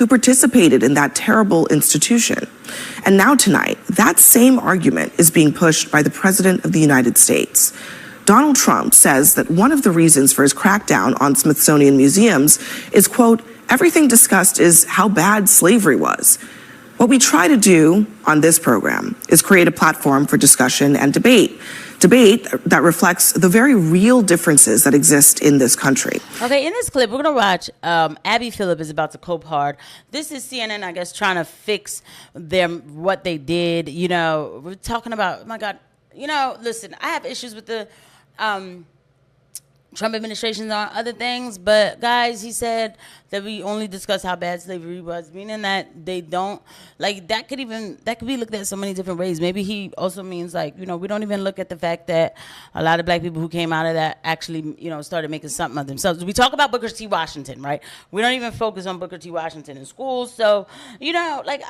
who participated in that terrible institution. And now tonight, that same argument is being pushed by the President of the United States. Donald Trump says that one of the reasons for his crackdown on Smithsonian museums is, quote, everything discussed is how bad slavery was. What we try to do on this program is create a platform for discussion and debate that reflects the very real differences that exist in this country. Okay, in this clip, we're going to watch Abby Phillip is about to cope hard. This is CNN, I guess, trying to fix what they did. You know, we're talking about, oh my God, you know, listen, I have issues with the Trump administration on other things, but guys, he said that we only discuss how bad slavery was, meaning that they don't, like, that could be looked at so many different ways. Maybe he also means, like, you know, we don't even look at the fact that a lot of black people who came out of that actually, you know, started making something of themselves. We talk about Booker T. Washington, right? We don't even focus on Booker T. Washington in schools. So, you know, like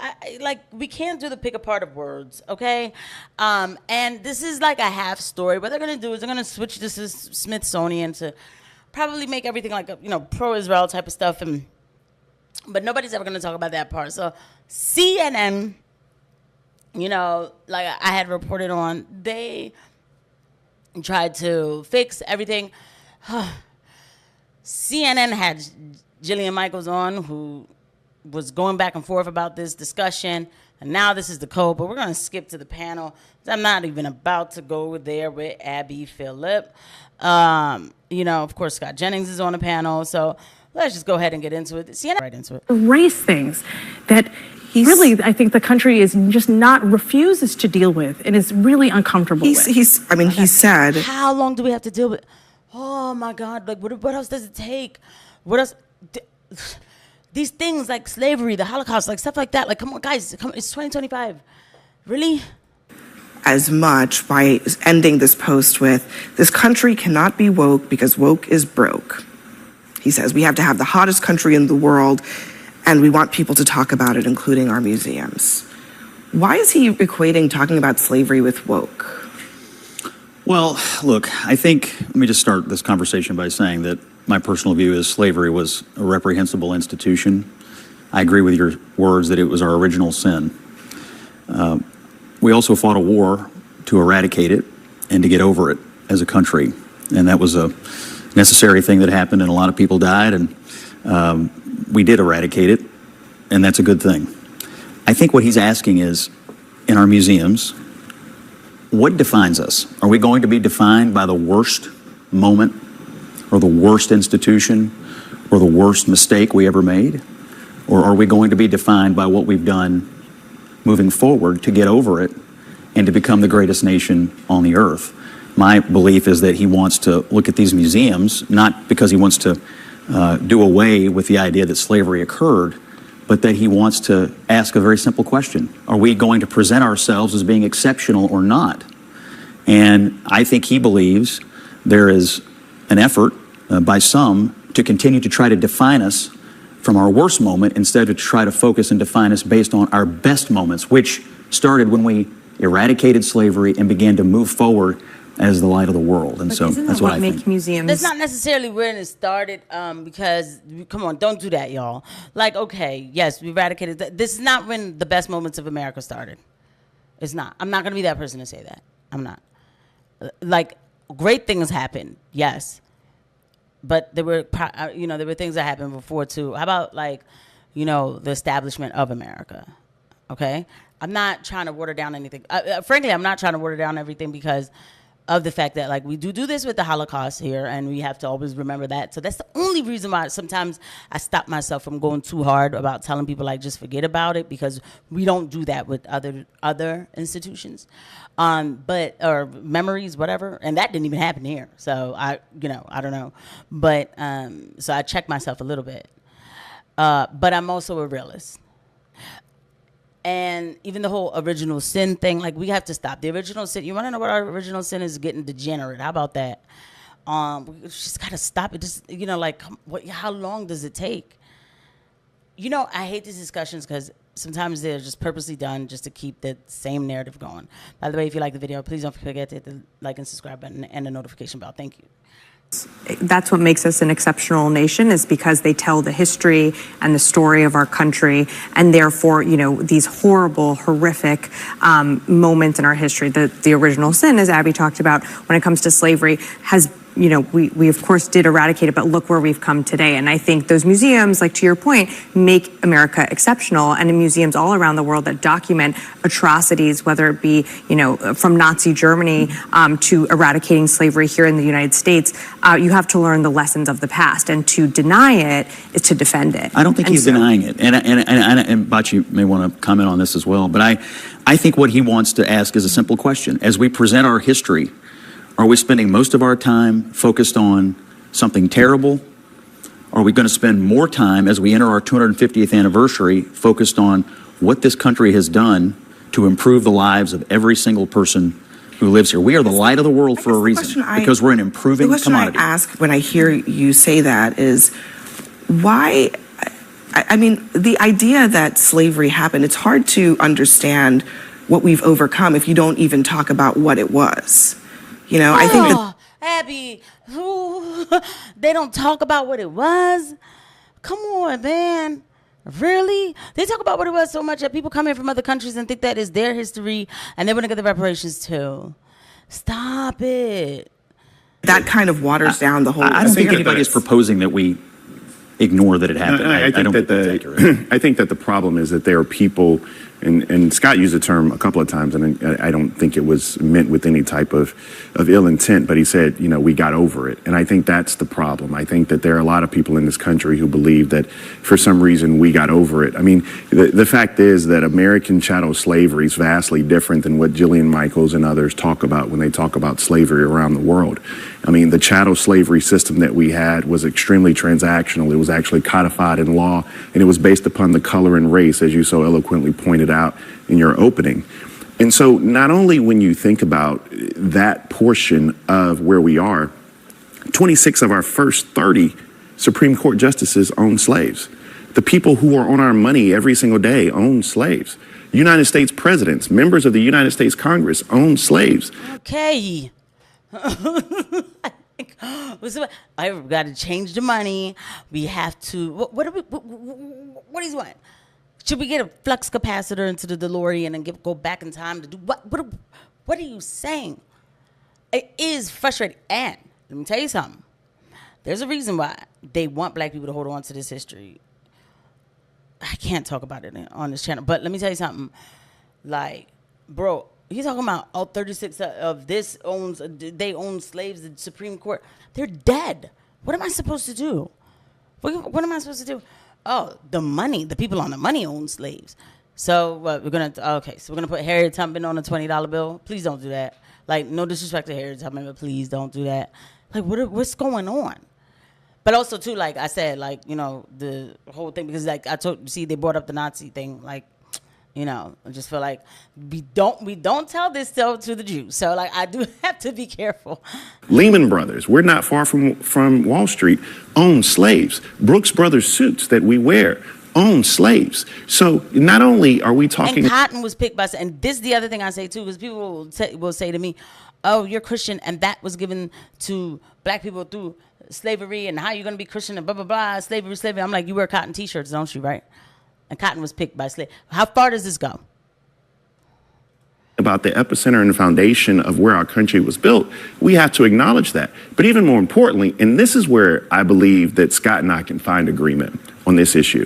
we can't do the pick apart of words, okay? And this is like a half story. What they're gonna do is they're gonna switch this to Smithsonian to probably make everything like a, you know, pro-Israel type of stuff, but nobody's ever going to talk about that part. So CNN, you know, like I had reported on, they tried to fix everything. CNN had Jillian Michaels on, who was going back and forth about this discussion, and now this is the code, but we're going to skip to the panel. I'm not even about to go there with Abby Phillip. You know, of course, Scott Jennings is on the panel, so let's just go ahead and get into it. CNN right into it. Race things that really, I think the country is just refuses to deal with and is really uncomfortable with. He said, how long do we have to deal with? Oh my God, like what else does it take? What else? These things like slavery, the Holocaust, like stuff like that. Like, come on, guys, it's 2025. Really? As much by ending this post with, this country cannot be woke because woke is broke. He says, we have to have the hottest country in the world, and we want people to talk about it, including our museums. Why is he equating talking about slavery with woke? Well, look, I think, let me just start this conversation by saying that my personal view is slavery was a reprehensible institution. I agree with your words that it was our original sin. We also fought a war to eradicate it and to get over it as a country. And that was a necessary thing that happened, and a lot of people died, and we did eradicate it, and that's a good thing. I think what he's asking is, in our museums, what defines us? Are we going to be defined by the worst moment or the worst institution or the worst mistake we ever made? Or are we going to be defined by what we've done moving forward to get over it and to become the greatest nation on the earth? My belief is that he wants to look at these museums, not because he wants to do away with the idea that slavery occurred, but that he wants to ask a very simple question. Are we going to present ourselves as being exceptional or not? And I think he believes there is an effort by some to continue to try to define us from our worst moment instead of to try to focus and define us based on our best moments, which started when we eradicated slavery and began to move forward as the light of the world. And but so that's what I think. Museums? That's not necessarily when it started, because, come on, don't do that, y'all. Like, okay, yes, we eradicated. This is not when the best moments of America started. It's not. I'm not going to be that person to say that. I'm not. Like, great things happened, yes. But there were, you know, there were things that happened before too. How about, like, you know, the establishment of America? Okay, I'm not trying to water down anything. Frankly, I'm not trying to water down everything because of the fact that, like, we do this with the Holocaust here, and we have to always remember that. So that's the only reason why sometimes I stop myself from going too hard about telling people, like, just forget about it, because we don't do that with other institutions, or memories, whatever. And that didn't even happen here. So I don't know, but so I check myself a little bit. But I'm also a realist. And even the whole original sin thing, like, we have to stop. The original sin, you want to know what our original sin is? Getting degenerate. How about that? We just got to stop it. Just, you know, like, how long does it take? You know, I hate these discussions because sometimes they're just purposely done just to keep the same narrative going. By the way, if you like the video, please don't forget to hit the like and subscribe button and the notification bell. Thank you. That's what makes us an exceptional nation, is because they tell the history and the story of our country, and therefore, these horrible, horrific moments in our history. The original sin, as Abby talked about, when it comes to slavery, has we of course did eradicate it, but look where we've come today. And I think those museums, like to your point, make America exceptional. And in museums all around the world that document atrocities, whether it be, from Nazi Germany to eradicating slavery here in the United States, you have to learn the lessons of the past. And to deny it is to defend it. I don't think he's denying it. And Bachi may want to comment on this as well. But I think what he wants to ask is a simple question. As we present our history, are we spending most of our time focused on something terrible? Are we going to spend more time as we enter our 250th anniversary focused on what this country has done to improve the lives of every single person who lives here? We are the light of the world for a reason, because we're an improving commodity. The question I ask when I hear you say that is, why? I mean, the idea that slavery happened, it's hard to understand what we've overcome if you don't even talk about what it was. I think that Abby, they don't talk about what it was. Come on, man. Really? They talk about what it was so much that people come in from other countries and think that is their history and they want to get the reparations too. Stop it. That kind of waters down the whole. I don't think anybody is proposing that we ignore that it happened. I think that the problem is that there are people, and Scott used the term a couple of times, and I don't think it was meant with any type of ill intent, but he said, we got over it. And I think that's the problem. I think that there are a lot of people in this country who believe that for some reason we got over it. I mean, the fact is that American chattel slavery is vastly different than what Jillian Michaels and others talk about when they talk about slavery around the world. I mean, the chattel slavery system that we had was extremely transactional. It was actually codified in law, and it was based upon the color and race, as you so eloquently pointed out in your opening. And so not only when you think about that portion of where we are, 26 of our first 30 Supreme Court justices own slaves. The people who are on our money every single day own slaves. United States presidents, members of the United States Congress own slaves. Okay. I've got to change the money. We have to. What do you want? Should we get a flux capacitor into the DeLorean and go back in time to do what? What are you saying? It is frustrating. And let me tell you something. There's a reason why they want black people to hold on to this history. I can't talk about it on this channel, but let me tell you something. Like, bro. He's talking about 36 of this they own slaves. The Supreme Court, they're dead. What am I supposed to do? What am I supposed to do? Oh, the money. The people on the money own slaves. So we're gonna put Harriet Tubman on a $20 bill. Please don't do that. Like, no disrespect to Harriet Tubman, but please don't do that. Like, what's going on? But also too, like I said, like, the whole thing, because like they brought up the Nazi thing, like. I just feel like we don't tell this to the Jews. So like I do have to be careful. Lehman Brothers, we're not far from Wall Street, own slaves. Brooks Brothers suits that we wear own slaves. So not only are we talking, and cotton was picked by, and this is the other thing I say too, because people will say to me, "Oh, you're Christian, and that was given to black people through slavery, and how you're going to be Christian and blah blah blah, slavery." I'm like, you wear cotton T-shirts, don't you? Right? And cotton was picked by slaves. How far does this go? About the epicenter and foundation of where our country was built, we have to acknowledge that. But even more importantly, and this is where I believe that Scott and I can find agreement on this issue.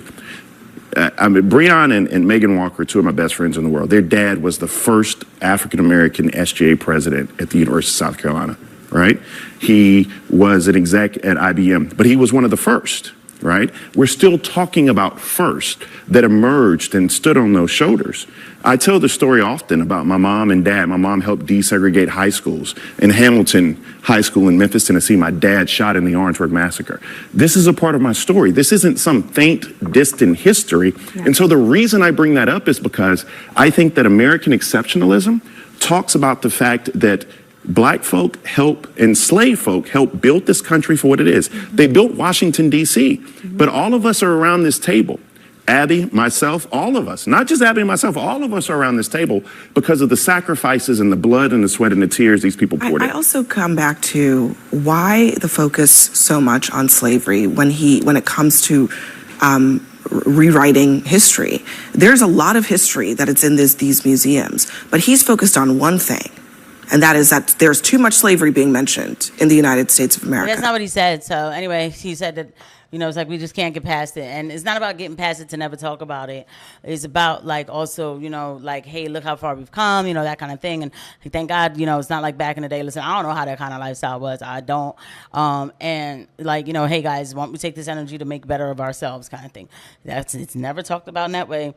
Breon and Megan Walker, two of my best friends in the world, their dad was the first African-American SGA president at the University of South Carolina, right? He was an exec at IBM, but he was one of the first. Right? We're still talking about first that emerged and stood on those shoulders. I tell the story often about my mom and dad. My mom helped desegregate high schools. In Hamilton High School in Memphis, Tennessee, my dad shot in the Orangeburg Massacre. This is a part of my story. This isn't some faint, distant history. Yeah. And so the reason I bring that up is because I think that American exceptionalism talks about the fact that Black folk enslaved folk help build this country for what it is. Mm-hmm. They built Washington, D.C., mm-hmm. but all of us are around this table. Abby, myself, all of us, not just Abby and myself, all of us are around this table because of the sacrifices and the blood and the sweat and the tears these people poured in. I also come back to why the focus so much on slavery when it comes to rewriting history. There's a lot of history that it's in these museums, but he's focused on one thing, and that is that there's too much slavery being mentioned in the United States of America. That's not what he said. So anyway, he said that, it's like we just can't get past it. And it's not about getting past it to never talk about it. It's about like also, like, hey, look how far we've come, that kind of thing. And thank God, it's not like back in the day. Listen, I don't know how that kind of lifestyle was. I don't. And like, hey guys, why don't we take this energy to make better of ourselves kind of thing. It's never talked about in that way.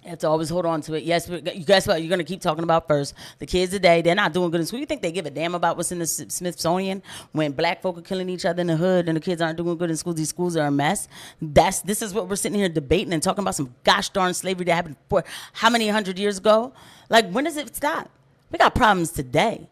You have to always hold on to it. Yes, guess what? You're going to keep talking about first. The kids today, they're not doing good in school. You think they give a damn about what's in the Smithsonian when black folk are killing each other in the hood and the kids aren't doing good in school? These schools are a mess. This is what we're sitting here debating and talking about some gosh darn slavery that happened for how many 100 years ago? Like, when does it stop? We got problems today.